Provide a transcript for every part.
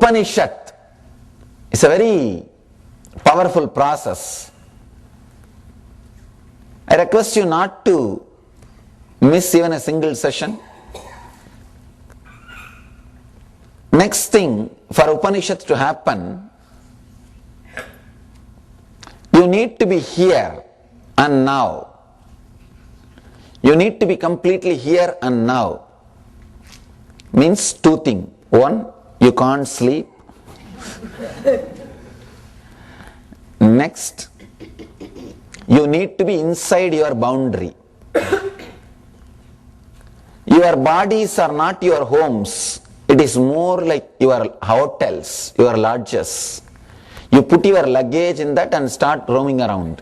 Upanishad is a very powerful process. I request you not to miss even a single session. Next thing, for Upanishad to happen, you need to be here and now. You need to be completely here and now. Means two things. One, you can't sleep. Next, you need to be inside your boundary. Your bodies are not your homes. It is more like your hotels, your lodges. You put your luggage in that and start roaming around.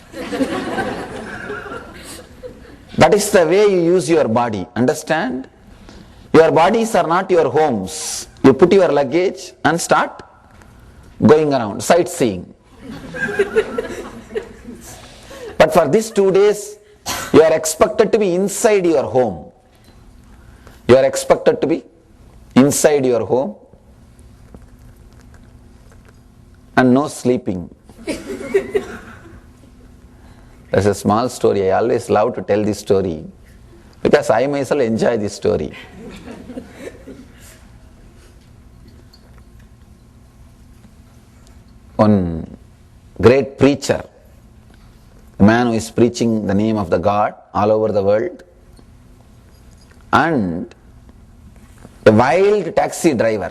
That is the way you use your body. Understand? Your bodies are not your homes. You put your luggage and start going around, sightseeing. But for these 2 days, you are expected to be inside your home. You are expected to be inside your home and no sleeping. There's a small story. I always love to tell this story because I myself enjoy this story. One great preacher, a man who is preaching the name of the God all over the world, and a wild taxi driver,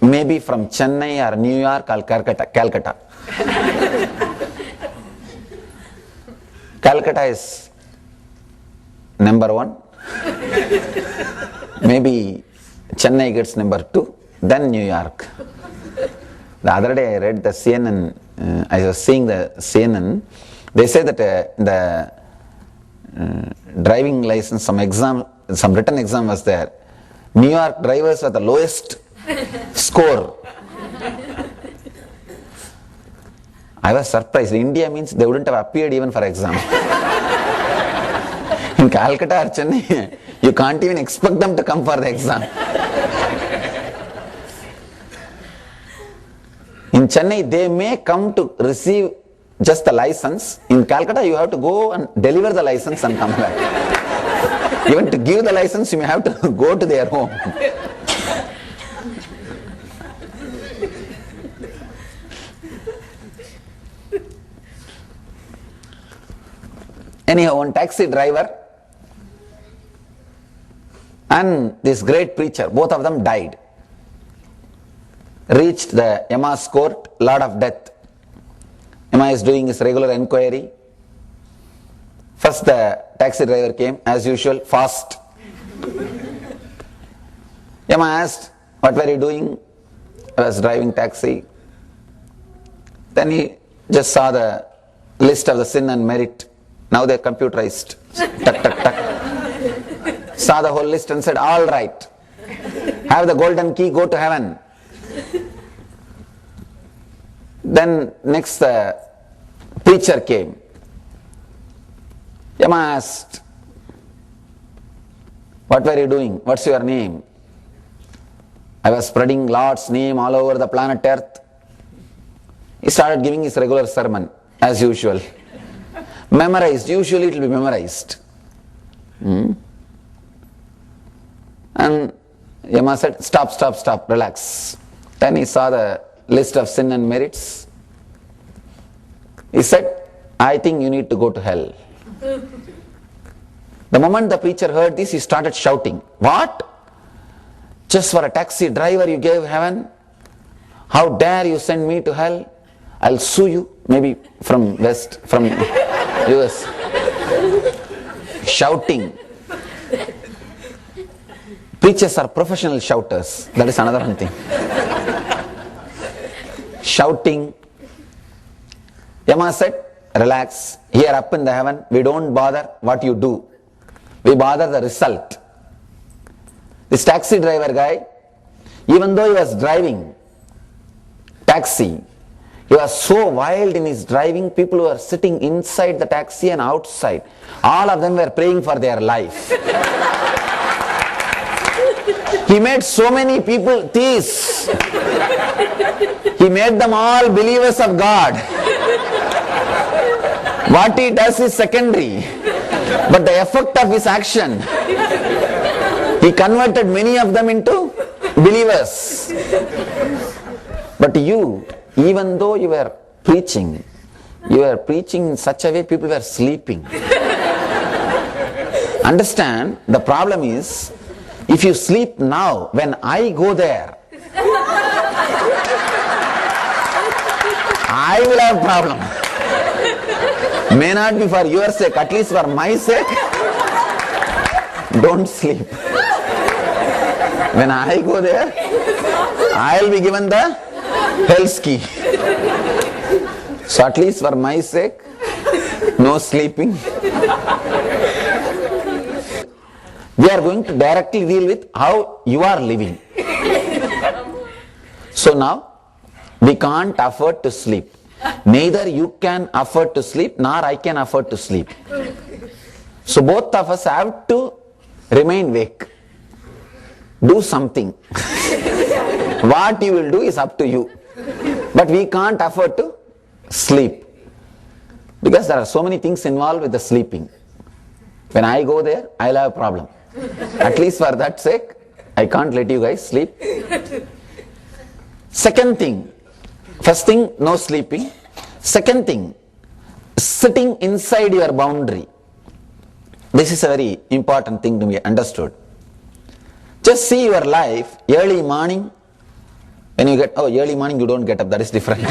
maybe from Chennai or New York or Calcutta. Calcutta is number 1. Maybe Chennai gets number 2, then New York. The other day I read the CNN, I was seeing the CNN, they say that the driving license, some written exam was there. New York drivers were the lowest score. I was surprised. India means they wouldn't have appeared even for exam. In Calcutta or Chennai, you can't even expect them to come for the exam. In Chennai, they may come to receive just the license. In Calcutta, you have to go and deliver the license and come back. Even to give the license, you may have to go to their home. Anyhow, one taxi driver and this great preacher, both of them died. Reached the Yama's court, Lord of Death. Yama is doing his regular enquiry. First the taxi driver came, as usual, fast. Yama asked, what were you doing? I was driving taxi. Then he just saw the list of the sin and merit. Now they're computerized. Tuck, tuck, tuck. Saw the whole list and said, all right. Have the golden key, go to heaven. Then next the preacher came. Yama asked, what were you doing? What's your name? I was spreading Lord's name all over the planet Earth. He started giving his regular sermon, as usual. Memorized, usually it will be memorized. And Yama said, stop, relax. Then he saw the list of sin and merits. He said, I think you need to go to hell. The moment the preacher heard this, he started shouting, what? Just for a taxi driver you gave heaven? How dare you send me to hell? I'll sue you, maybe from West, from US. Shouting. Preachers are professional shouters. That is another one thing. Shouting. Yama said, relax. Here up in the heaven, we don't bother what you do. We bother the result. This taxi driver guy, even though he was driving taxi, he was so wild in his driving, people who were sitting inside the taxi and outside, all of them were praying for their life. He made so many people theists. He made them all believers of God. What he does is secondary, but the effect of his action, he converted many of them into believers. But you, even though you were preaching in such a way people were sleeping. Understand, the problem is, if you sleep now, when I go there, I will have a problem. May not be for your sake, at least for my sake. Don't sleep. When I go there, I will be given the hell's key. So at least for my sake, no sleeping. We are going to directly deal with how you are living. So now, we can't afford to sleep. Neither you can afford to sleep, nor I can afford to sleep. So both of us have to remain awake. Do something. What you will do is up to you. But we can't afford to sleep. Because there are so many things involved with the sleeping. When I go there, I'll have a problem. At least for that sake, I can't let you guys sleep. Second thing, first thing, no sleeping. Second thing, sitting inside your boundary. This is a very important thing to be understood. Just see your life, early morning, when you get, early morning you don't get up, that is different.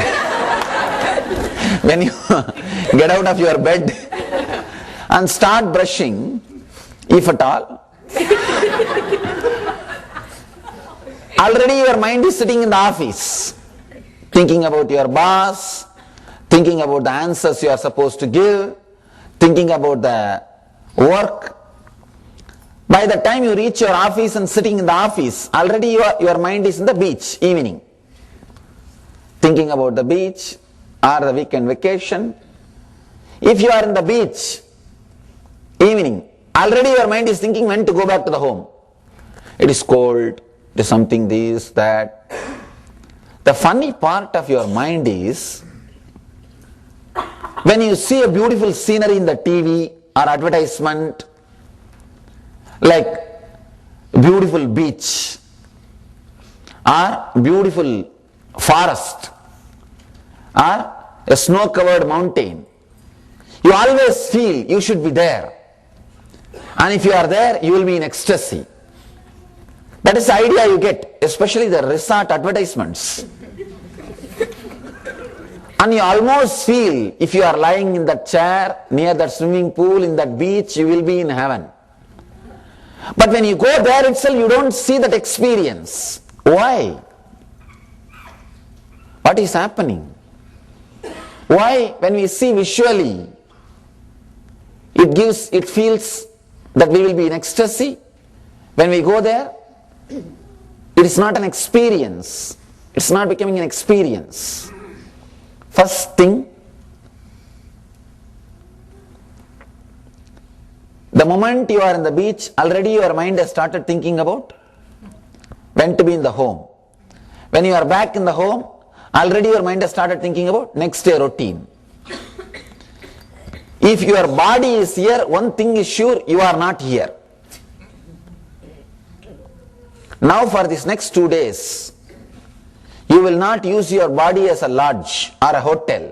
When you get out of your bed and start brushing, if at all, already your mind is sitting in the office, thinking about your boss, thinking about the answers you are supposed to give, thinking about the work. By the time you reach your office and sitting in the office, already your mind is in the beach, evening. Thinking about the beach or the weekend vacation. If you are in the beach, evening, already your mind is thinking when to go back to the home. It is cold, it is something this, that. The funny part of your mind is, when you see a beautiful scenery in the TV or advertisement, like beautiful beach or beautiful forest or a snow-covered mountain, you always feel you should be there. And if you are there, you will be in ecstasy. That is the idea you get, especially the resort advertisements. And you almost feel, if you are lying in that chair, near that swimming pool, in that beach, you will be in heaven. But when you go there itself, you don't see that experience. Why? What is happening? Why, when we see visually, it feels that we will be in ecstasy? When we go there, it is not an experience. It's not becoming an experience. First thing, the moment you are in the beach, already your mind has started thinking about when to be in the home. When you are back in the home, already your mind has started thinking about next day routine. If your body is here, one thing is sure, you are not here. Now for this next 2 days, you will not use your body as a lodge or a hotel.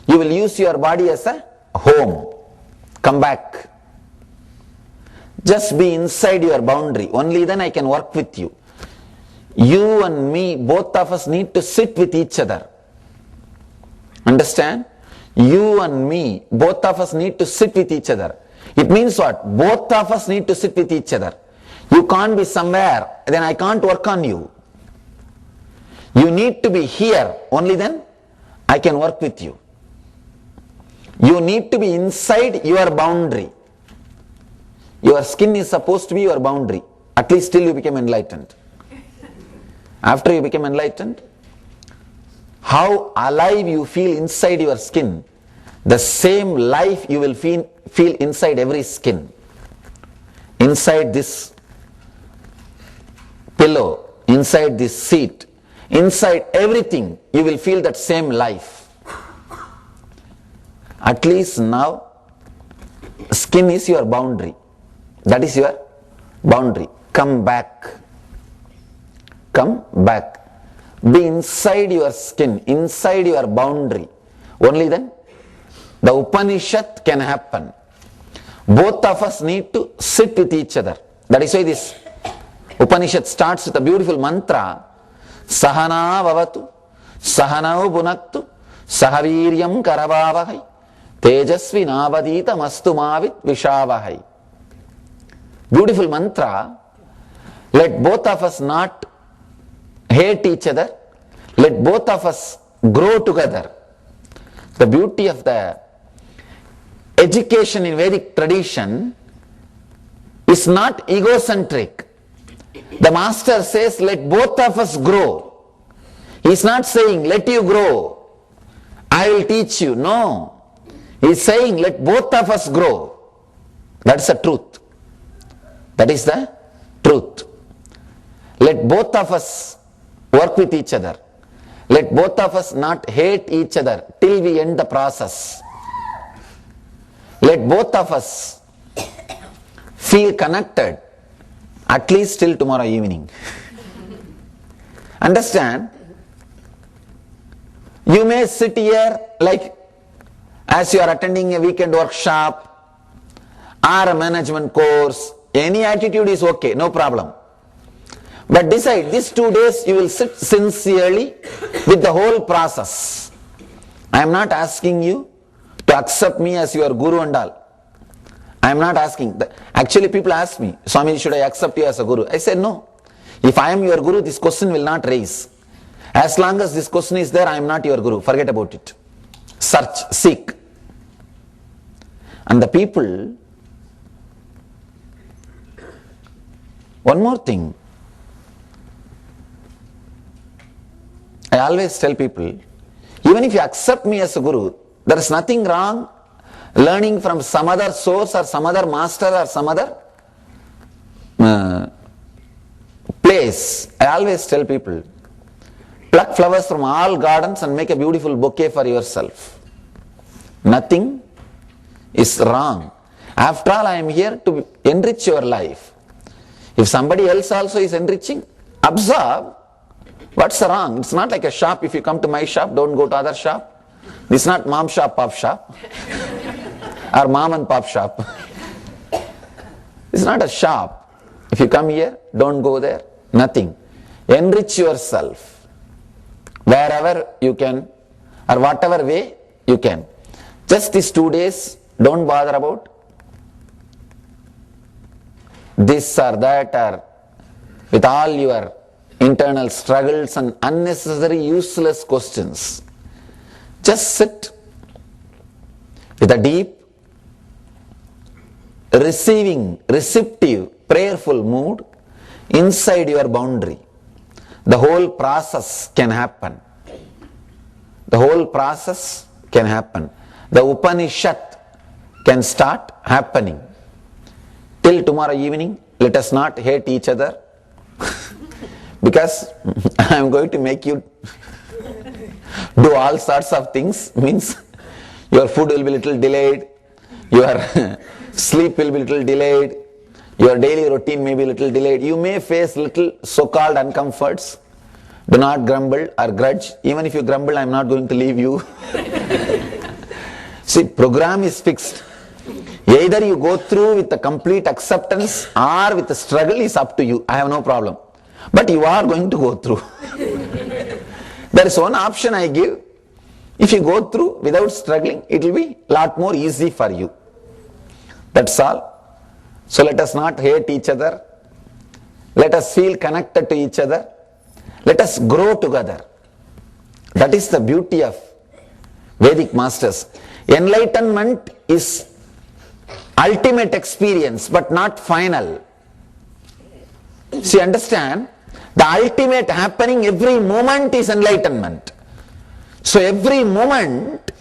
You will use your body as a home. Come back. Just be inside your boundary. Only then I can work with you. You and me, both of us need to sit with each other. Understand? You and me, both of us need to sit with each other. It means what? Both of us need to sit with each other. You can't be somewhere, then I can't work on you. You need to be here, only then I can work with you. You need to be inside your boundary. Your skin is supposed to be your boundary, at least till you become enlightened. After you become enlightened, how alive you feel inside your skin, the same life you will feel inside every skin. Inside this pillow, inside this seat, inside everything, you will feel that same life. At least now, skin is your boundary. That is your boundary. Come back. Come back. Be inside your skin, inside your boundary. Only then the Upanishad can happen. Both of us need to sit with each other. That is why this Upanishad starts with a beautiful mantra. Sahana vavatu, sahanau bunaktu, sahaviryam karavavahai, tejasvi navadita mastu mavit vishavahai. Beautiful mantra. Let both of us not hate each other. Let both of us grow together. The beauty of the education in Vedic tradition is not egocentric. The master says, let both of us grow. He is not saying, let you grow, I will teach you. No. He is saying, let both of us grow. That's the truth. That is the truth. Let both of us work with each other. Let both of us not hate each other till we end the process. Let both of us feel connected at least till tomorrow evening. Understand? You may sit here like as you are attending a weekend workshop or a management course. Any attitude is okay, no problem. But decide, these 2 days you will sit sincerely with the whole process. I am not asking you to accept me as your guru and all. I am not asking. Actually people ask me, Swami, should I accept you as a guru? I said no. If I am your guru, this question will not raise. As long as this question is there, I am not your guru. Forget about it. Search, seek. And the people, one more thing. I always tell people, even if you accept me as a guru, there is nothing wrong learning from some other source or some other master or some other place. I always tell people, pluck flowers from all gardens and make a beautiful bouquet for yourself. Nothing is wrong. After all, I am here to enrich your life. If somebody else also is enriching, absorb. What's wrong? It's not like a shop. If you come to my shop, don't go to other shop. This is not mom shop, pop shop. Or mom and pop shop. It's not a shop. If you come here, don't go there. Nothing. Enrich yourself. Wherever you can, or whatever way you can. Just these 2 days, don't bother about this or that, or with all your internal struggles and unnecessary useless questions. Just sit with a deep, receptive, prayerful mood inside your boundary. The whole process can happen. The whole process can happen. The Upanishad can start happening. Till tomorrow evening, let us not hate each other. Because I am going to make you do all sorts of things. Means your food will be little delayed, your sleep will be little delayed, your daily routine may be little delayed. You may face little so-called uncomforts. Do not grumble or grudge. Even if you grumble, I am not going to leave you. See, program is fixed. Either you go through with the complete acceptance or with the struggle is up to you. I have no problem. But you are going to go through. There is one option I give. If you go through without struggling, it will be a lot more easy for you. That's all. So let us not hate each other. Let us feel connected to each other. Let us grow together. That is the beauty of Vedic masters. Enlightenment is ultimate experience, but not final. See, understand? The ultimate happening every moment is enlightenment. So every moment,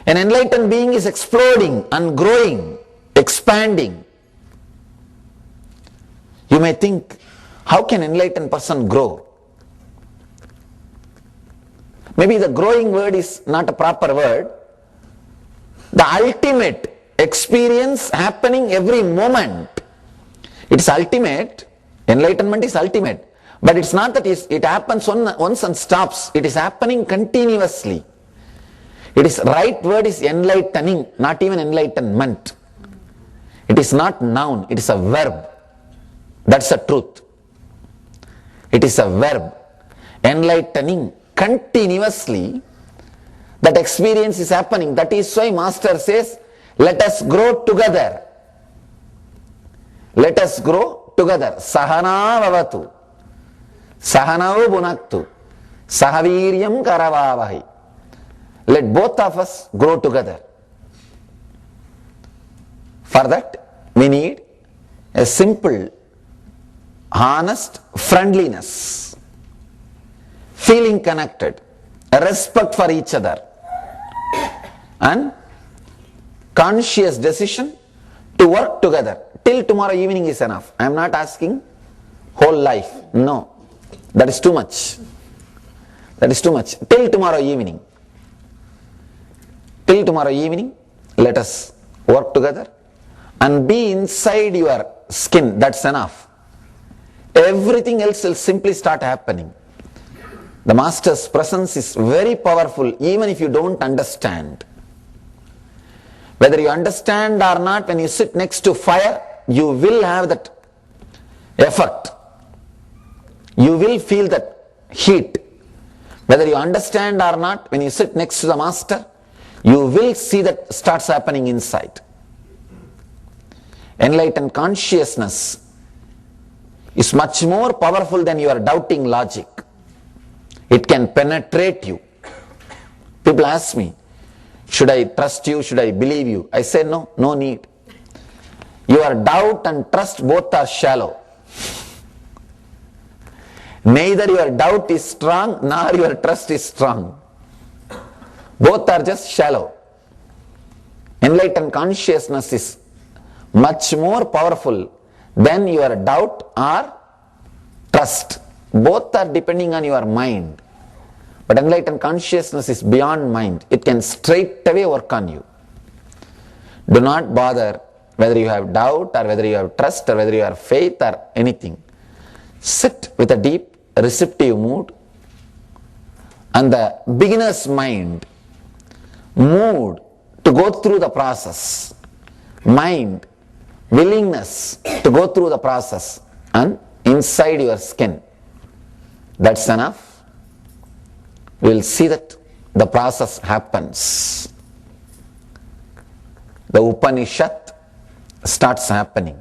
an enlightened being is exploding and growing, expanding. You may think, How can enlightened person grow? Maybe the growing word is not a proper word. The ultimate experience happening every moment. It's ultimate. Enlightenment is ultimate. But it's not that it happens once and stops. It is happening continuously. It is right word is enlightening, not even enlightenment. It is not noun, it is a verb. That's the truth. It is a verb. Enlightening continuously. That experience is happening. That is why Master says, let us grow together. Let us grow together. Sahana vavatu. Sahanau bunaktu. Sahaviryam karavavahi. Let both of us grow together. For that, we need a simple, honest friendliness, feeling connected, a respect for each other, and conscious decision to work together. Till tomorrow evening is enough. I am not asking whole life. No, that is too much. That is too much. Till tomorrow evening. Till tomorrow evening, let us work together and be inside your skin. That's enough. Everything else will simply start happening. The Master's presence is very powerful even if you don't understand. Whether you understand or not, when you sit next to fire, you will have that effect. You will feel that heat. Whether you understand or not, when you sit next to the Master, you will see that starts happening inside. Enlightened consciousness is much more powerful than your doubting logic. It can penetrate you. People ask me, should I trust you? Should I believe you? I say no, no need. Your doubt and trust both are shallow. Neither your doubt is strong nor your trust is strong. Both are just shallow. Enlightened consciousness is much more powerful than your doubt or trust. Both are depending on your mind. But enlightened consciousness is beyond mind. It can straight away work on you. Do not bother whether you have doubt or whether you have trust or whether you have faith or anything. Sit with a deep receptive mood and the beginner's mind, mood to go through the process, mind, willingness to go through the process and inside your skin. That's enough. We will see that the process happens. The Upanishad starts happening.